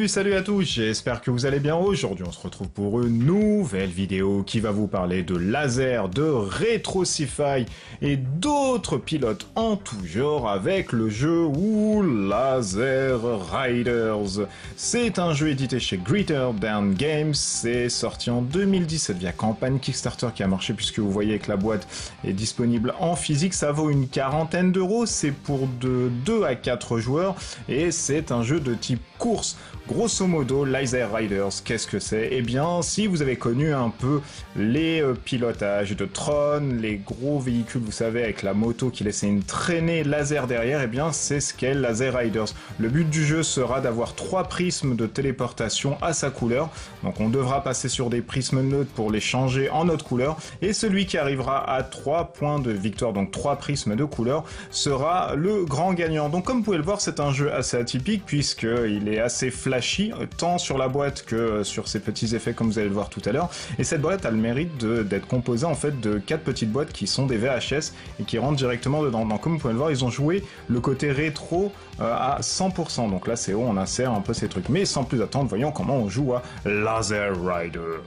Salut à tous, j'espère que vous allez bien. Aujourd'hui on se retrouve pour une nouvelle vidéo qui va vous parler de laser, de rétro sci-fi et d'autres pilotes en tout genre avec le jeu Laser Riders. C'est un jeu édité chez Greater Than Games, c'est sorti en 2017 via campagne Kickstarter qui a marché puisque vous voyez que la boîte est disponible en physique, ça vaut une quarantaine d'euros, c'est pour de 2 à 4 joueurs et c'est un jeu de type course. Grosso modo, Laser Riders, qu'est-ce que c'est? Eh bien, si vous avez connu un peu les pilotages de Tron, les gros véhicules, vous savez, avec la moto qui laissait une traînée laser derrière, eh bien, c'est ce qu'est Laser Riders. Le but du jeu sera d'avoir 3 prismes de téléportation à sa couleur. Donc, on devra passer sur des prismes neutres pour les changer en autre couleur. Et celui qui arrivera à 3 points de victoire, donc 3 prismes de couleur, sera le grand gagnant. Donc, comme vous pouvez le voir, c'est un jeu assez atypique puisqu'il est assez flashy, tant sur la boîte que sur ces petits effets comme vous allez le voir tout à l'heure. Et cette boîte a le mérite d'être composée en fait de 4 petites boîtes qui sont des VHS et qui rentrent directement dedans. Donc comme vous pouvez le voir, ils ont joué le côté rétro à 100%. Donc là c'est où on insère un peu ces trucs. Mais sans plus attendre, voyons comment on joue à Laser Riders.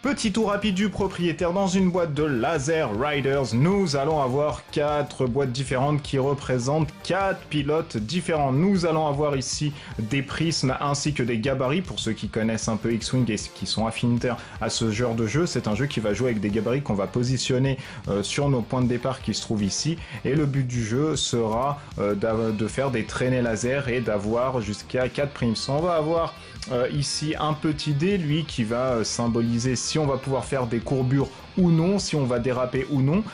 Petit tour rapide du propriétaire. Dans une boîte de Laser Riders, nous allons avoir 4 boîtes différentes qui représentent 4 pilotes différents. Nous allons avoir ici des prismes ainsi que des gabarits pour ceux qui connaissent un peu X-Wing et qui sont affinitaires à ce genre de jeu. C'est un jeu qui va jouer avec des gabarits qu'on va positionner sur nos points de départ qui se trouvent ici. Et le but du jeu sera de faire des traînées laser et d'avoir jusqu'à 4 primes. On va avoir ici un petit dé, lui, qui va symboliser si on va pouvoir faire des courbures ou non, si on va déraper ou non.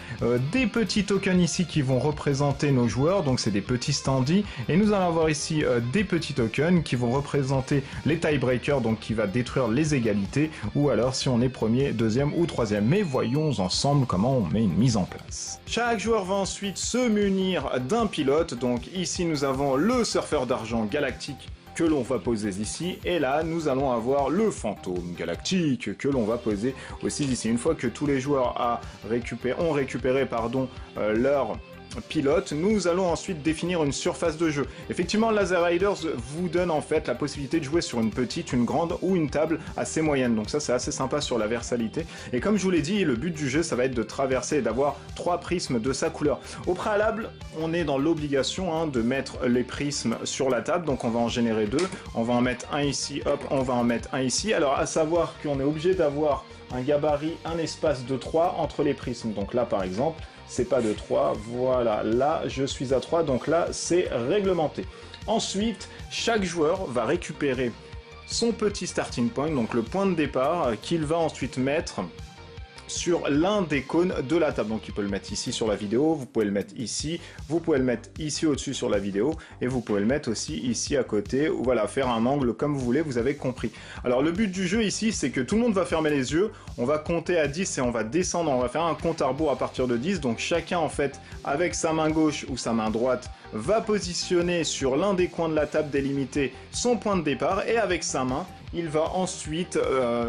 Des petits tokens ici qui vont représenter nos joueurs, donc c'est des petits standees. Et nous allons avoir ici des petits tokens qui vont représenter les tiebreakers, donc qui va détruire les égalités, ou alors si on est premier, deuxième ou troisième. Mais voyons ensemble comment on met une mise en place. Chaque joueur va ensuite se munir d'un pilote, donc ici nous avons le surfeur d'argent galactique que l'on va poser ici, et là nous allons avoir le fantôme galactique que l'on va poser aussi ici. Une fois que tous les joueurs ont récupéré leur pilote, nous allons ensuite définir une surface de jeu. Effectivement, Laser Riders vous donne en fait la possibilité de jouer sur une petite, une grande ou une table assez moyenne. Donc ça c'est assez sympa sur la versatilité. Et comme je vous l'ai dit, le but du jeu ça va être de traverser et d'avoir 3 prismes de sa couleur. Au préalable, on est dans l'obligation de mettre les prismes sur la table. Donc on va en générer 2. On va en mettre un ici, hop, on va en mettre un ici. Alors à savoir qu'on est obligé d'avoir un gabarit, un espace de 3 entre les prismes. Donc là par exemple, c'est pas de 3, voilà, là je suis à 3, donc là c'est réglementé. Ensuite, chaque joueur va récupérer son petit starting point, donc le point de départ, qu'il va ensuite mettre sur l'un des cônes de la table. Donc il peut le mettre ici sur la vidéo, vous pouvez le mettre ici, vous pouvez le mettre ici au-dessus sur la vidéo, et vous pouvez le mettre aussi ici à côté, ou voilà, faire un angle comme vous voulez, vous avez compris. Alors le but du jeu ici, c'est que tout le monde va fermer les yeux, on va compter à 10 et on va descendre, on va faire un compte à rebours à partir de 10, donc chacun en fait, avec sa main gauche ou sa main droite, va positionner sur l'un des coins de la table délimité son point de départ, et avec sa main, il va ensuite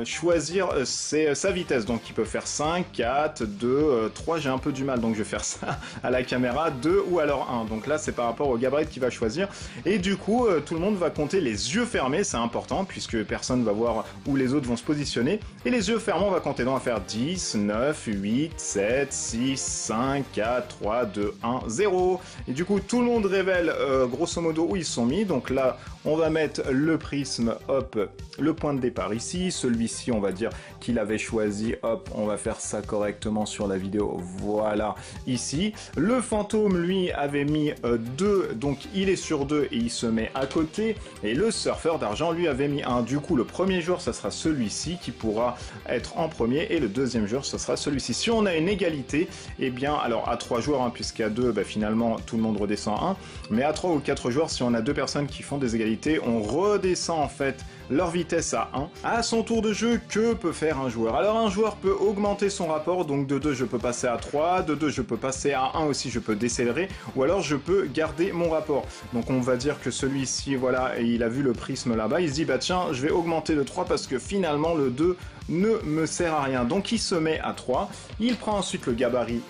choisir sa vitesse. Donc il peut faire 5, 4, 2, 3, j'ai un peu du mal, donc je vais faire ça à la caméra, 2 ou alors 1. Donc là c'est par rapport au gabarit qu'il va choisir. Et du coup, tout le monde va compter les yeux fermés, c'est important, puisque personne va voir où les autres vont se positionner. Et les yeux fermés, on va compter, donc on va faire 10, 9, 8, 7, 6, 5, 4, 3, 2, 1, 0. Et du coup, tout le monde révèle grosso modo où ils sont mis. Donc là, on va mettre le prisme, hop, le point de départ ici, celui-ci on va dire qu'il avait choisi, hop, on va faire ça correctement sur la vidéo, voilà, ici. Le fantôme lui avait mis 2, donc il est sur 2 et il se met à côté, et le surfeur d'argent lui avait mis 1. Du coup le premier joueur ça sera celui-ci qui pourra être en premier, et le deuxième joueur ce sera celui-ci. Si on a une égalité, et bien alors à 3 joueurs, puisqu'à 2 finalement tout le monde redescend 1, mais à 3 ou 4 joueurs, si on a 2 personnes qui font des égalités, on redescend en fait leur vitesse à 1. À son tour de jeu, que peut faire un joueur? Alors un joueur peut augmenter son rapport, donc de 2 je peux passer à 3, de 2 je peux passer à 1 aussi, je peux décélérer, ou alors je peux garder mon rapport. Donc on va dire que celui-ci, voilà, il a vu le prisme là-bas, il se dit bah tiens, je vais augmenter de 3 parce que finalement le 2 ne me sert à rien. Donc il se met à 3, il prend ensuite le gabarit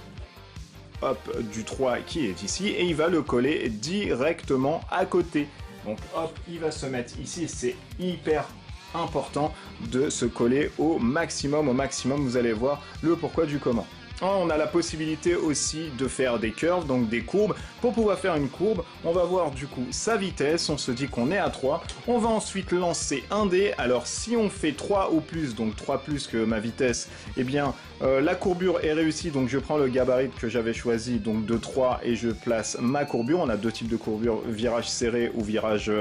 hop, du 3 qui est ici et il va le coller directement à côté. Donc hop, il va se mettre ici, c'est hyper important de se coller au maximum, vous allez voir le pourquoi du comment. On a la possibilité aussi de faire des curves, donc des courbes. Pour pouvoir faire une courbe, on va voir du coup sa vitesse, on se dit qu'on est à 3. On va ensuite lancer un dé. Alors si on fait 3 ou plus, donc 3 plus que ma vitesse, eh bien la courbure est réussie. Donc je prends le gabarit que j'avais choisi, donc de 3, et je place ma courbure. On a deux types de courbure, virage serré ou virage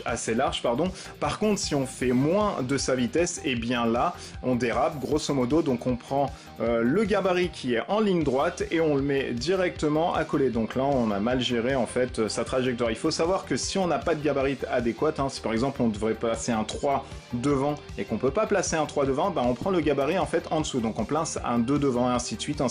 assez large, pardon. Par contre, si on fait moins de sa vitesse, et bien là, on dérape, grosso modo. Donc on prend le gabarit qui est en ligne droite et on le met directement à coller. Donc là, on a mal géré en fait sa trajectoire. Il faut savoir que si on n'a pas de gabarit adéquat, hein, si par exemple on devrait placer un 3 devant et qu'on peut pas placer un 3 devant, ben on prend le gabarit en fait en dessous. Donc on place un 2 devant et ainsi de suite,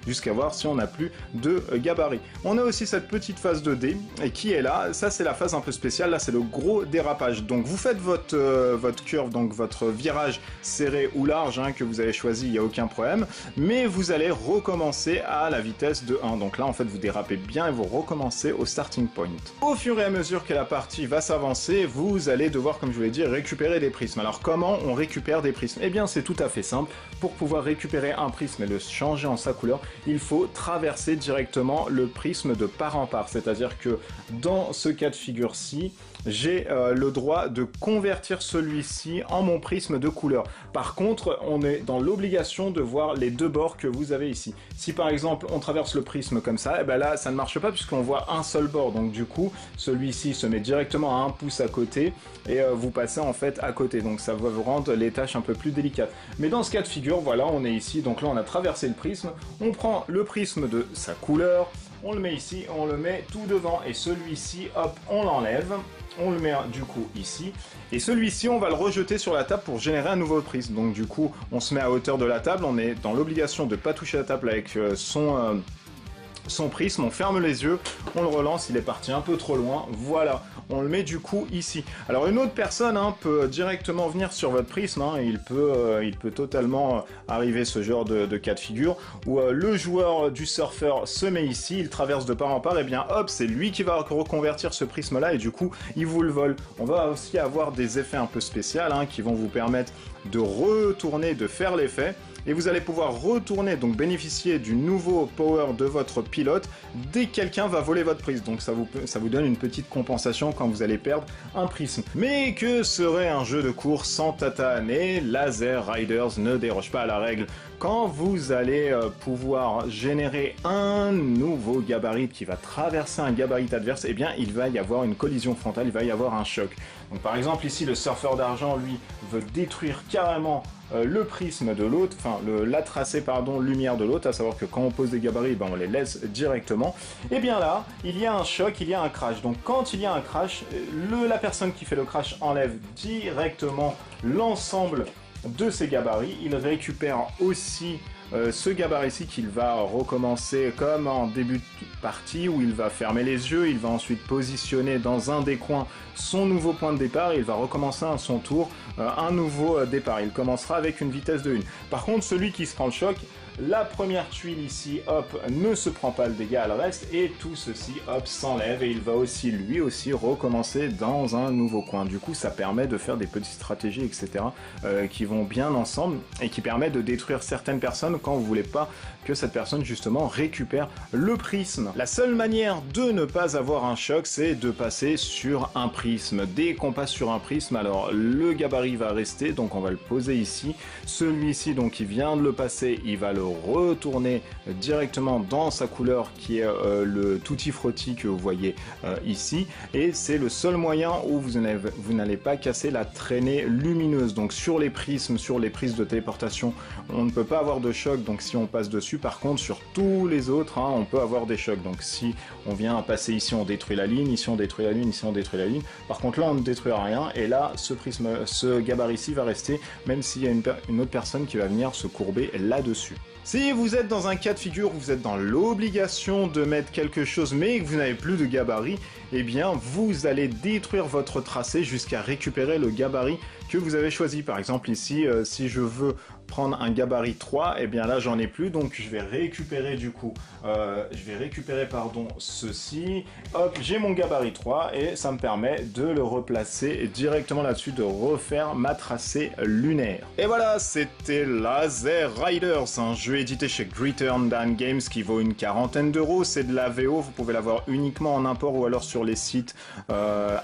jusqu'à voir si on n'a plus de gabarit. On a aussi cette petite phase de dé qui est là. Ça, c'est la phase un peu spéciale. Là, c'est le gros dérapage. Donc vous faites votre curve, donc votre virage serré ou large hein, que vous avez choisi, il n'y a aucun problème, mais vous allez recommencer à la vitesse de 1. Donc là, en fait, vous dérapez bien et vous recommencez au starting point. Au fur et à mesure que la partie va s'avancer, vous allez devoir, comme je vous l'ai dit, récupérer des prismes. Alors comment on récupère des prismes? Eh bien, c'est tout à fait simple. Pour pouvoir récupérer un prisme et le changer en sa couleur, il faut traverser directement le prisme de part en part. C'est-à-dire que dans ce cas de figure-ci, j'ai le droit de convertir celui-ci en mon prisme de couleur. Par contre, on est dans l'obligation de voir les deux bords que vous avez ici. Si par exemple on traverse le prisme comme ça, et ben là ça ne marche pas puisqu'on voit un seul bord. Donc du coup, celui-ci se met directement à 1 pouce à côté et vous passez en fait à côté. Donc ça va vous rendre les tâches un peu plus délicates. Mais dans ce cas de figure, voilà, on est ici. Donc là on a traversé le prisme. On prend le prisme de sa couleur. On le met ici, on le met tout devant et celui-ci, hop, on l'enlève. On le met du coup ici. Et celui-ci, on va le rejeter sur la table pour générer un nouveau prisme. Donc du coup, on se met à hauteur de la table. On est dans l'obligation de ne pas toucher la table avec son prisme, on ferme les yeux, on le relance, il est parti un peu trop loin, voilà, on le met du coup ici. Alors une autre personne hein, peut directement venir sur votre prisme, hein, il peut totalement arriver ce genre de cas de figure, où le joueur du surfeur se met ici, il traverse de part en part, et bien hop, c'est lui qui va reconvertir ce prisme là, et du coup, il vous le vole. On va aussi avoir des effets un peu spéciaux, hein, qui vont vous permettre de retourner, de faire l'effet, et vous allez pouvoir retourner, donc bénéficier du nouveau power de votre pilote dès que quelqu'un va voler votre prisme. Donc ça vous donne une petite compensation quand vous allez perdre un prisme. Mais que serait un jeu de course sans tatane? Et Laser Riders ne déroge pas à la règle. Quand vous allez pouvoir générer un nouveau gabarit qui va traverser un gabarit adverse, eh bien il va y avoir une collision frontale, il va y avoir un choc. Donc par exemple ici le surfeur d'argent lui veut détruire carrément le prisme de l'autre, enfin la tracée pardon lumière de l'autre, à savoir que quand on pose des gabarits, ben, on les laisse directement. Et bien là, il y a un choc, il y a un crash. Donc quand il y a un crash, la personne qui fait le crash enlève directement l'ensemble de ses gabarits. Il récupère aussi ce gabarit-ci qu'il va recommencer comme en début de partie où il va fermer les yeux, il va ensuite positionner dans un des coins son nouveau point de départ et il va recommencer à son tour un nouveau départ. Il commencera avec une vitesse de 1. Par contre, celui qui se prend le choc, la première tuile ici, hop, ne se prend pas le dégât, elle reste et tout ceci, hop, s'enlève et il va aussi, lui aussi, recommencer dans un nouveau coin. Du coup, ça permet de faire des petites stratégies, etc. Qui vont bien ensemble et qui permettent de détruire certaines personnes quand vous voulez pas que cette personne, justement, récupère le prisme. La seule manière de ne pas avoir un choc, c'est de passer sur un prisme. Dès qu'on passe sur un prisme, alors le gabarit va rester, donc on va le poser ici. Celui-ci, donc, il vient de le passer, il va le le retourner directement dans sa couleur qui est le Tutti Frutti que vous voyez ici, et c'est le seul moyen où vous n'allez pas casser la traînée lumineuse. Donc sur les prismes, sur les prises de téléportation, on ne peut pas avoir de choc, donc si on passe dessus. Par contre sur tous les autres, hein, on peut avoir des chocs. Donc si on vient passer ici, on détruit la ligne, ici on détruit la ligne, ici on détruit la ligne. Par contre là on ne détruit rien, et là ce prisme, ce gabarit-ci va rester, même s'il y a une autre personne qui va venir se courber là-dessus. Si vous êtes dans un cas de figure où vous êtes dans l'obligation de mettre quelque chose mais que vous n'avez plus de gabarit, eh bien vous allez détruire votre tracé jusqu'à récupérer le gabarit que vous avez choisi. Par exemple ici, si je veux prendre un gabarit 3, et bien là j'en ai plus, donc je vais récupérer du coup, ceci, hop, j'ai mon gabarit 3 et ça me permet de le replacer directement là-dessus, de refaire ma tracée lunaire. Et voilà, c'était Laser Riders, un jeu édité chez Greater Than Games qui vaut une quarantaine d'euros. C'est de la VO, vous pouvez l'avoir uniquement en import ou alors sur les sites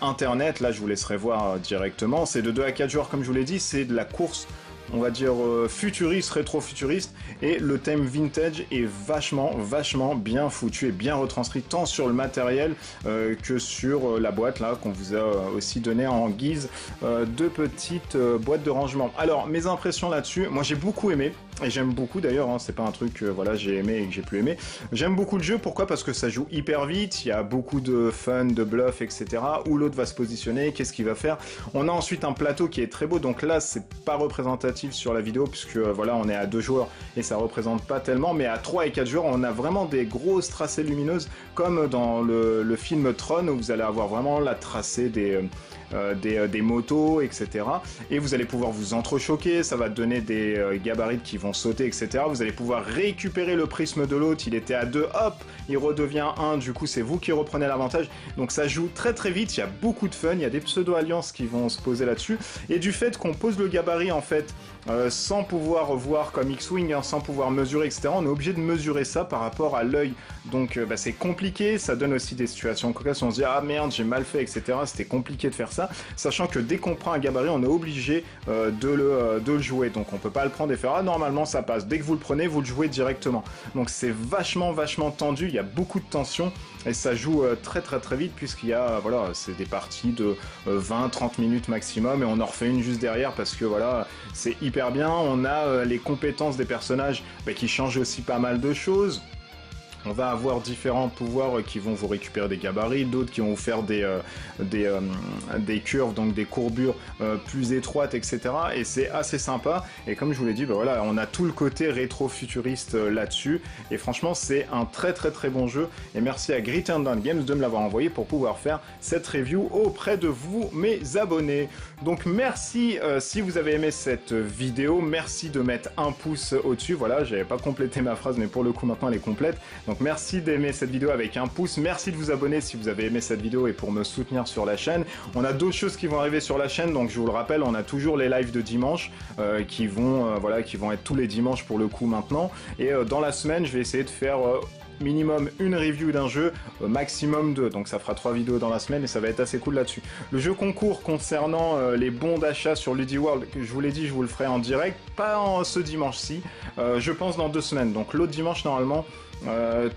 internet. Là je vous laisserai voir directement. C'est de 2 à 4 joueurs comme je vous l'ai dit, c'est de la course, on va dire futuriste, rétro-futuriste, et le thème vintage est vachement bien foutu et bien retranscrit tant sur le matériel que sur la boîte là qu'on vous a aussi donné en guise de petite boîte de rangement. Alors mes impressions là-dessus, moi j'ai beaucoup aimé, et j'aime beaucoup d'ailleurs, hein, c'est pas un truc voilà j'ai aimé et que j'ai plus aimé. J'aime beaucoup le jeu, pourquoi? Parce que ça joue hyper vite, il y a beaucoup de fun, de bluff, etc. Où l'autre va se positionner, qu'est-ce qu'il va faire. On a ensuite un plateau qui est très beau, donc là c'est pas représentatif sur la vidéo puisque voilà on est à 2 joueurs et ça représente pas tellement, mais à 3 et 4 joueurs on a vraiment des grosses tracées lumineuses comme dans le film Tron où vous allez avoir vraiment la tracée des motos, etc. Et vous allez pouvoir vous entrechoquer, ça va donner des gabarits qui vont sauter, etc. Vous allez pouvoir récupérer le prisme de l'autre, il était à 2, hop, il redevient 1, du coup c'est vous qui reprenez l'avantage. Donc ça joue très vite, il y a beaucoup de fun, il y a des pseudo-alliances qui vont se poser là-dessus. Et du fait qu'on pose le gabarit en fait, sans pouvoir voir comme X-Wing, hein, sans pouvoir mesurer, etc. On est obligé de mesurer ça par rapport à l'œil. Donc c'est compliqué, ça donne aussi des situations cocasses, on se dit ah merde j'ai mal fait, etc. C'était compliqué de faire ça, sachant que dès qu'on prend un gabarit on est obligé de le jouer, donc on peut pas le prendre et faire ah normalement ça passe. Dès que vous le prenez vous le jouez directement, donc c'est vachement tendu, il y a beaucoup de tension et ça joue très vite puisqu'il y a voilà c'est des parties de 20-30 minutes maximum et on en refait une juste derrière parce que voilà c'est hyper bien. On a les compétences des personnages qui changent aussi pas mal de choses. On va avoir différents pouvoirs qui vont vous récupérer des gabarits, d'autres qui vont vous faire des curves, donc des courbures plus étroites, etc. Et c'est assez sympa. Et comme je vous l'ai dit, voilà, on a tout le côté rétro-futuriste là-dessus. Et franchement, c'est un très bon jeu. Et merci à Greater Than Games de me l'avoir envoyé pour pouvoir faire cette review auprès de vous, mes abonnés. Donc merci si vous avez aimé cette vidéo. Merci de mettre un pouce au-dessus. Voilà, j'avais pas complété ma phrase, mais pour le coup, maintenant, elle est complète. Donc merci d'aimer cette vidéo avec un pouce, merci de vous abonner si vous avez aimé cette vidéo et pour me soutenir sur la chaîne. On a d'autres choses qui vont arriver sur la chaîne, donc je vous le rappelle, on a toujours les lives de dimanche qui vont être tous les dimanches pour le coup maintenant. Et dans la semaine, je vais essayer de faire minimum une review d'un jeu, maximum 2, donc ça fera 3 vidéos dans la semaine et ça va être assez cool là-dessus. Le jeu concours concernant les bons d'achat sur Ludiworld, je vous l'ai dit, je vous le ferai en direct, pas ce dimanche-ci, je pense dans 2 semaines, donc l'autre dimanche normalement,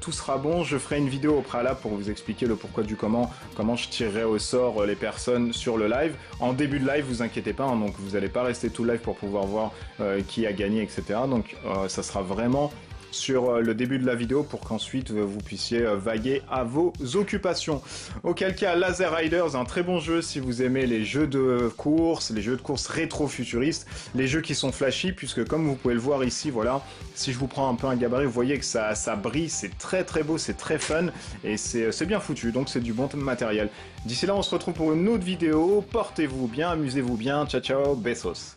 tout sera bon. Je ferai une vidéo au préalable pour vous expliquer le pourquoi du comment je tirerai au sort les personnes sur le live. En début de live, vous inquiétez pas, hein, donc vous n'allez pas rester tout le live pour pouvoir voir qui a gagné, etc. Donc ça sera vraiment sur le début de la vidéo pour qu'ensuite vous puissiez vaguer à vos occupations. Auquel cas, Laser Riders, un très bon jeu si vous aimez les jeux de course, les jeux de course rétro-futuristes, les jeux qui sont flashy, puisque comme vous pouvez le voir ici, voilà, si je vous prends un peu un gabarit, vous voyez que ça brille, c'est très beau, c'est très fun, et c'est bien foutu, donc c'est du bon matériel. D'ici là, on se retrouve pour une autre vidéo, portez-vous bien, amusez-vous bien, ciao, besos.